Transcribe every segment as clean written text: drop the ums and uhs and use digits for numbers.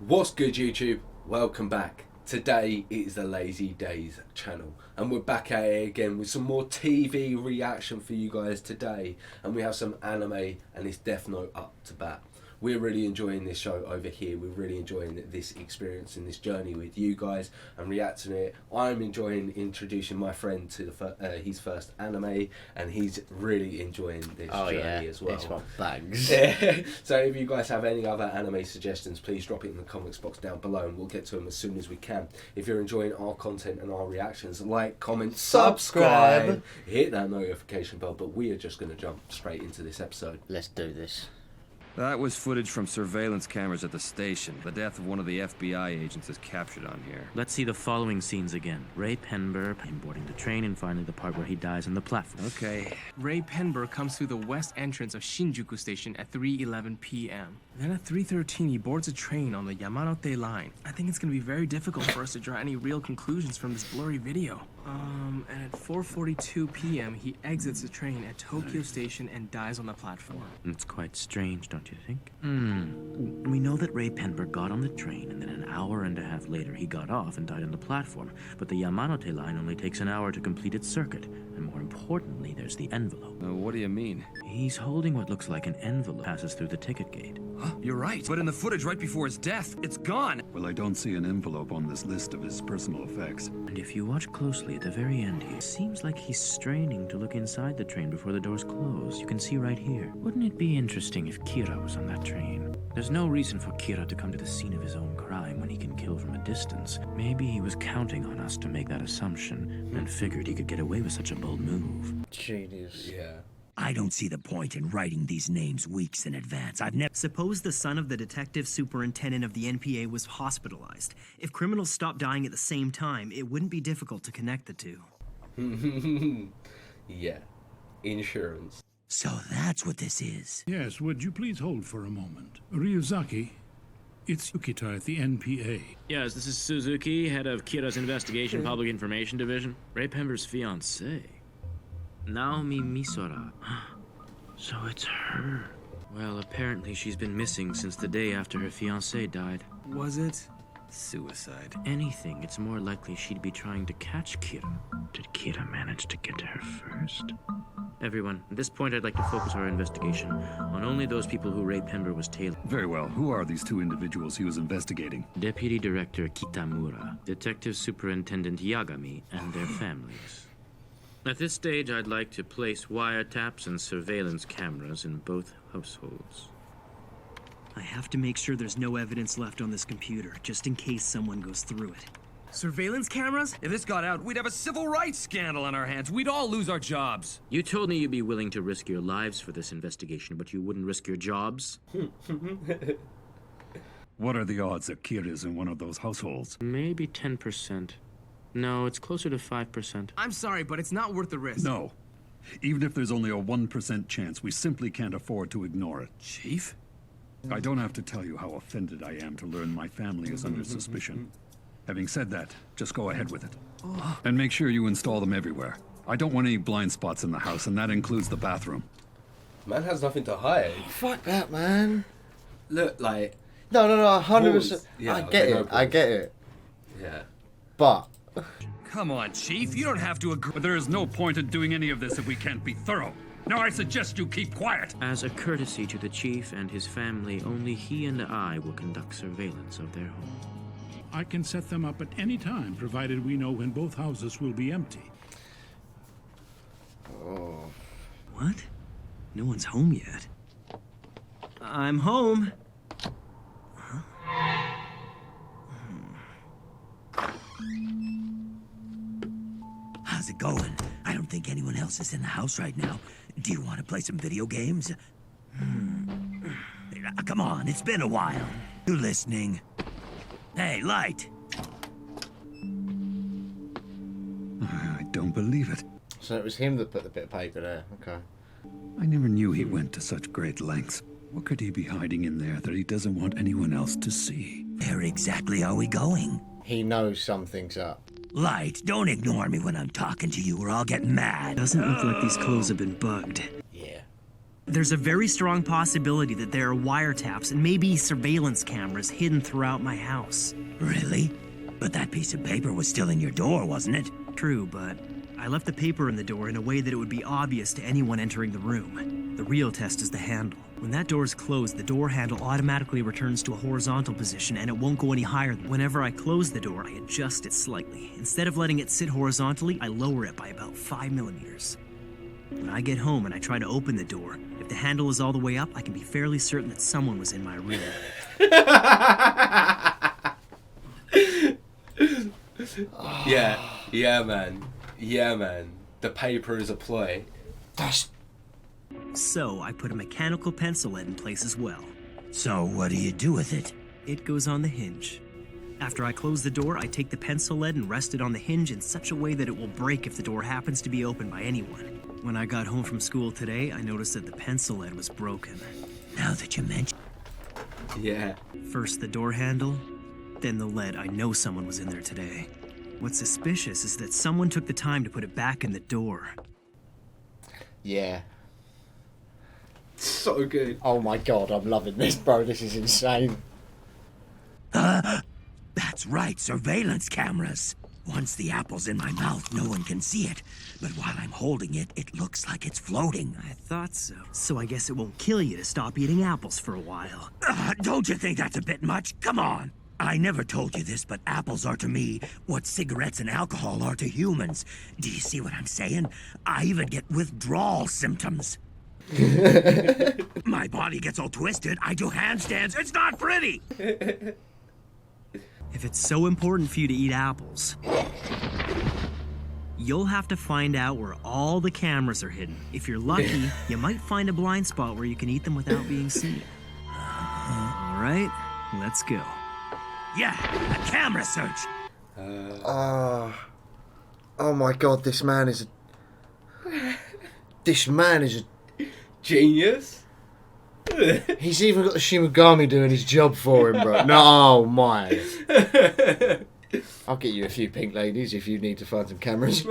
What's good, YouTube? Welcome back. Today is the Lazy Daze channel and we're back at it again with some more TV reaction for you guys today, and we have some anime and it's Death Note up to bat. We're really enjoying this show over here. We're really enjoying this experience and this journey with you guys and reacting to it. I'm enjoying introducing my friend to his first anime, and he's really enjoying this journey as well. This one bags. So if you guys have any other anime suggestions, please drop it in the comments box down below and we'll get to them as soon as we can. If you're enjoying our content and our reactions, like, comment, subscribe, hit that notification bell. But we are just going to jump straight into this episode. Let's do this. That was footage from surveillance cameras at the station. The death of one of the FBI agents is captured on here. Let's see the following scenes again. Ray Penber, him boarding the train, and finally the part where he dies on the platform. Okay. Ray Penber comes through the west entrance of Shinjuku Station at 3:11 p.m. Then at 3:13, he boards a train on the Yamanote line. I think it's going to be very difficult for us to draw any real conclusions from this blurry video. And at 4:42 p.m., he exits the train at Tokyo Station and dies on the platform. It's quite strange, don't you think? We know that Ray Penber got on the train, and then an hour and a half later he got off and died on the platform. But the Yamanote line only takes an hour to complete its circuit. And more importantly, there's the envelope. What do you mean? He's holding what looks like an envelope passes through the ticket gate. Huh? You're right. But in the footage right before his death, it's gone. Well, I don't see an envelope on this list of his personal effects. And if you watch closely at the very end, it seems like he's straining to look inside the train before the doors close. You can see right here. Wouldn't it be interesting if Kira was on that train? There's no reason for Kira to come to the scene of his own crime when he can kill from a distance. Maybe he was counting on us to make that assumption and figured he could get away with such a bold move. Genius. Yeah. I don't see the point in writing these names weeks in advance. I've never... Suppose the son of the detective superintendent of the NPA was hospitalized. If criminals stopped dying at the same time, it wouldn't be difficult to connect the two. Yeah. Insurance. So that's what this is. Yes, would you please hold for a moment? Ryuzaki, it's Yukita at the NPA. Yes, this is Suzuki, head of Kira's Investigation Public Information Division. Ray Penber's fiancée. Naomi Misora. So it's her. Well, apparently she's been missing since the day after her fiancé died. Was it suicide? Anything, it's more likely she'd be trying to catch Kira. Did Kira manage to get to her first? Everyone, at this point I'd like to focus our investigation on only those people who Ray Penber was tailing. Very well. Who are these two individuals he was investigating? Deputy Director Kitamura, Detective Superintendent Yagami, and their families. At this stage, I'd like to place wiretaps and surveillance cameras in both households. I have to make sure there's no evidence left on this computer, just in case someone goes through it. Surveillance cameras? If this got out, we'd have a civil rights scandal on our hands. We'd all lose our jobs. You told me you'd be willing to risk your lives for this investigation, but you wouldn't risk your jobs? What are the odds that Kira's in one of those households? Maybe 10%. No, it's closer to 5%. I'm sorry, but it's not worth the risk. No. Even if there's only a 1% chance, we simply can't afford to ignore it. Chief? I don't have to tell you how offended I am to learn my family is under suspicion. Having said that, just go ahead with it. And make sure you install them everywhere. I don't want any blind spots in the house, and that includes the bathroom. Man has nothing to hide. Fuck that, man. Look, like... No, 100%. Yeah, I get it. I get it. Yeah. But... Come on, Chief. You don't have to agree. But there is no point in doing any of this if we can't be thorough. Now I suggest you keep quiet. As a courtesy to the chief and his family, only he and I will conduct surveillance of their home. I can set them up at any time, provided we know when both houses will be empty. Oh. What? No one's home yet. I'm home. How's it going? I don't think anyone else is in the house right now. Do you want to play some video games? Come on, it's been a while. You listening? Hey, Light! I don't believe it. So it was him that put the bit of paper there. Okay. I never knew he went to such great lengths. What could he be hiding in there that he doesn't want anyone else to see? Where exactly are we going? He knows something's up. Light, don't ignore me when I'm talking to you or I'll get mad. Doesn't look like these clothes have been bugged. Yeah. There's a very strong possibility that there are wiretaps and maybe surveillance cameras hidden throughout my house. Really? But that piece of paper was still in your door, wasn't it? True, but I left the paper in the door in a way that it would be obvious to anyone entering the room. The real test is the handle. When that door is closed, the door handle automatically returns to a horizontal position and it won't go any higher. Whenever I close the door, I adjust it slightly. Instead of letting it sit horizontally, I lower it by about 5 millimeters. When I get home and I try to open the door, if the handle is all the way up, I can be fairly certain that someone was in my room. Yeah, man. The paper is a ploy. So I put a mechanical pencil lead in place as well. So what do you do with it? It goes on the hinge. After I close the door, I take the pencil lead and rest it on the hinge in such a way that it will break if the door happens to be opened by anyone. When I got home from school today, I noticed that the pencil lead was broken. Now that you mention... Yeah. First the door handle, then the lead. I know someone was in there today. What's suspicious is that someone took the time to put it back in the door. Yeah. So good. Oh my god, I'm loving this, bro. This is insane. That's right, surveillance cameras. Once the apple's in my mouth, no one can see it. But while I'm holding it, it looks like it's floating. I thought so. So I guess it won't kill you to stop eating apples for a while. Don't you think that's a bit much? Come on. I never told you this, but apples are to me what cigarettes and alcohol are to humans. Do you see what I'm saying? I even get withdrawal symptoms. My body gets all twisted. I do handstands. It's not pretty. If it's so important for you to eat apples, you'll have to find out where all the cameras are hidden. If you're lucky, you might find a blind spot where you can eat them without being seen. All right, let's go. Yeah, a camera search. Oh my god, this man is a Genius. He's even got the Shimogami doing his job for him, bro. No, my. I'll get you a few pink ladies if you need to find some cameras.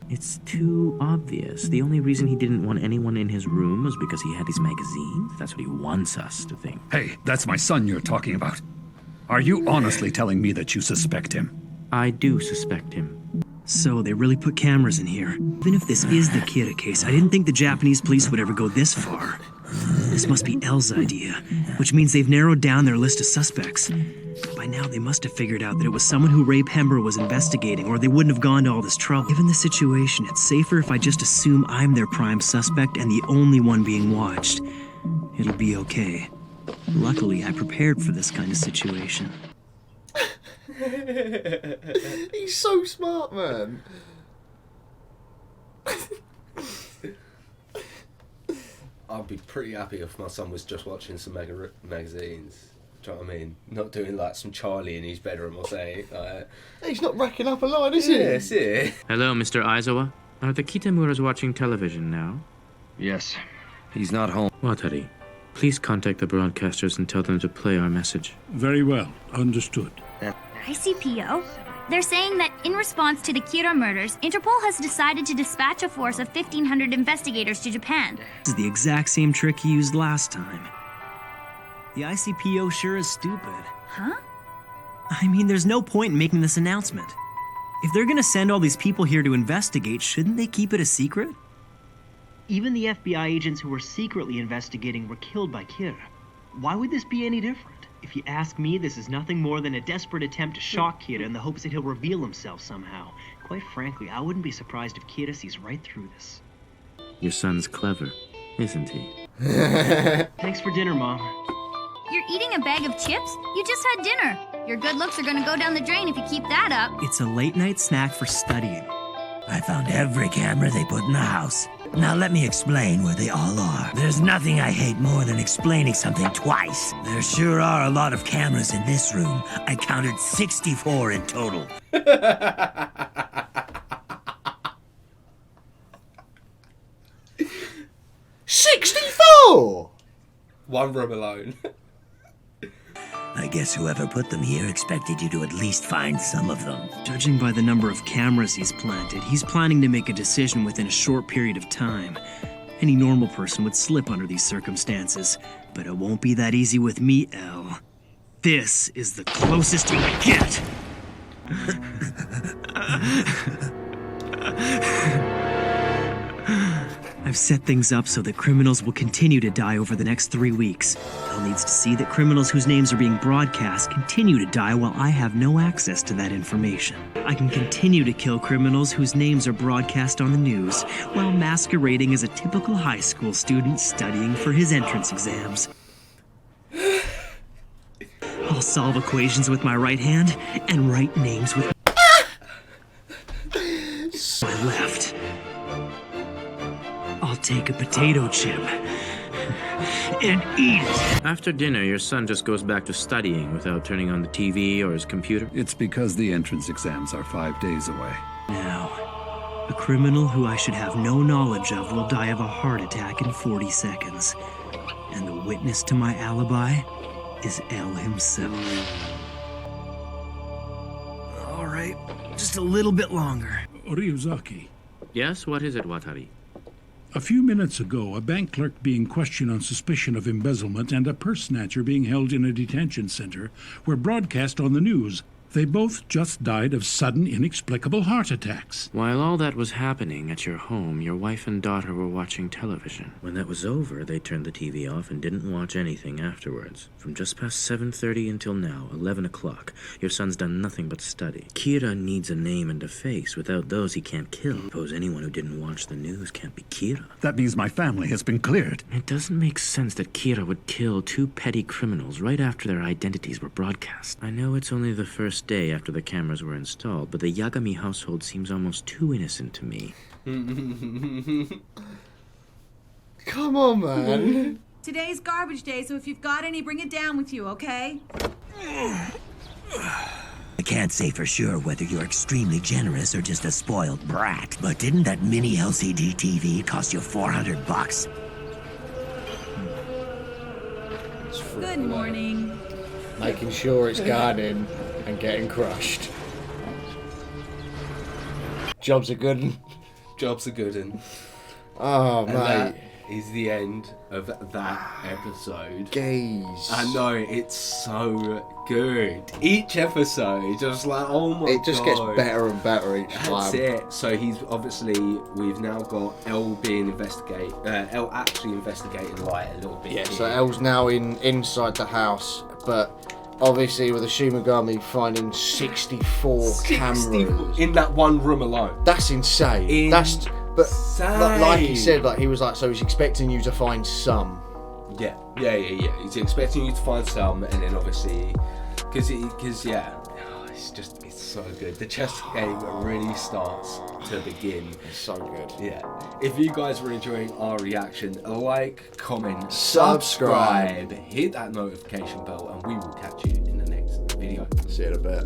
It's too obvious. The only reason he didn't want anyone in his room was because he had his magazines. That's what he wants us to think. Hey, that's my son you're talking about. Are you honestly telling me that you suspect him? I do suspect him. So they really put cameras in here. Even if this is the Kira case, I didn't think the Japanese police would ever go this far. This must be L's idea, which means they've narrowed down their list of suspects. By now, they must have figured out that it was someone who Ray Pember was investigating, or they wouldn't have gone to all this trouble. Given the situation, it's safer if I just assume I'm their prime suspect and the only one being watched. It'll be okay. Luckily, I prepared for this kind of situation. He's so smart, man. I'd be pretty happy if my son was just watching some magazines. Do you know what I mean? Not doing like some Charlie in his bedroom or something. He's not racking up a line, is he? Yes, yeah. Hello, Mr. Aizawa. Are the Kitamuras watching television now? Yes. He's not home. Watari, please contact the broadcasters and tell them to play our message. Very well. Understood. ICPO? They're saying that in response to the Kira murders, Interpol has decided to dispatch a force of 1,500 investigators to Japan. This is the exact same trick he used last time. The ICPO sure is stupid. Huh? I mean, there's no point in making this announcement. If they're gonna send all these people here to investigate, shouldn't they keep it a secret? Even the FBI agents who were secretly investigating were killed by Kira. Why would this be any different? If you ask me, this is nothing more than a desperate attempt to shock Kira in the hopes that he'll reveal himself somehow. Quite frankly, I wouldn't be surprised if Kira sees right through this. Your son's clever, isn't he? Thanks for dinner, Mom. You're eating a bag of chips? You just had dinner. Your good looks are gonna go down the drain if you keep that up. It's a late-night snack for studying. I found every camera they put in the house. Now let me explain where they all are. There's nothing I hate more than explaining something twice. There sure are a lot of cameras in this room. I counted 64 in total. 64! One room alone. I guess whoever put them here expected you to at least find some of them. Judging by the number of cameras he's planted, he's planning to make a decision within a short period of time. Any normal person would slip under these circumstances, but it won't be that easy with me, Elle. This is the closest you'll get! I've set things up so that criminals will continue to die over the next 3 weeks. Elle needs to see that criminals whose names are being broadcast continue to die while I have no access to that information. I can continue to kill criminals whose names are broadcast on the news while masquerading as a typical high school student studying for his entrance exams. I'll solve equations with my right hand and write names with my left. I'll take a potato chip and eat it. After dinner, your son just goes back to studying without turning on the TV or his computer. It's because the entrance exams are 5 days away. Now, a criminal who I should have no knowledge of will die of a heart attack in 40 seconds. And the witness to my alibi is Elle himself. All right, just a little bit longer. Ryuzaki, Yes, what is it, Watari? a few minutes ago, a bank clerk being questioned on suspicion of embezzlement and a purse snatcher being held in a detention center were broadcast on the news. They both just died of sudden, inexplicable heart attacks. While all that was happening at your home, your wife and daughter were watching television. When that was over, they turned the TV off and didn't watch anything afterwards. From just past 7:30 until now, 11 o'clock, your son's done nothing but study. Kira needs a name and a face. Without those, he can't kill. Suppose anyone who didn't watch the news can't be Kira. That means my family has been cleared. It doesn't make sense that Kira would kill two petty criminals right after their identities were broadcast. I know it's only the first day after the cameras were installed, but the Yagami household seems almost too innocent to me. Come on, man. Today's garbage day, so if you've got any, bring it down with you, okay? I can't say for sure whether you're extremely generous or just a spoiled brat, but didn't that mini LCD TV cost you $400? Good morning. Making sure it's gone in and getting crushed. Jobs are good. Jobs are good, and Oh, and mate. that is the end of that episode. Gaze. I know, it's so good. Each episode, just like, oh my god. It just gets better and better each That's time. it. So he's obviously, we've now got Elle being Elle actually investigating Light a little bit. Yeah, here. so Elle's now inside the house, but obviously with the Shimigami finding 64 cameras. in that one room alone. That's insane. That's but like he said, like he was like, so he's expecting you to find some. Yeah. He's expecting you to find some, and then obviously, because it's so good. The chess game really starts to begin. It's so good. Yeah. If you guys were enjoying our reaction, like, comment, Subscribe. hit that notification bell, and we will catch you in the next video. See you in a bit.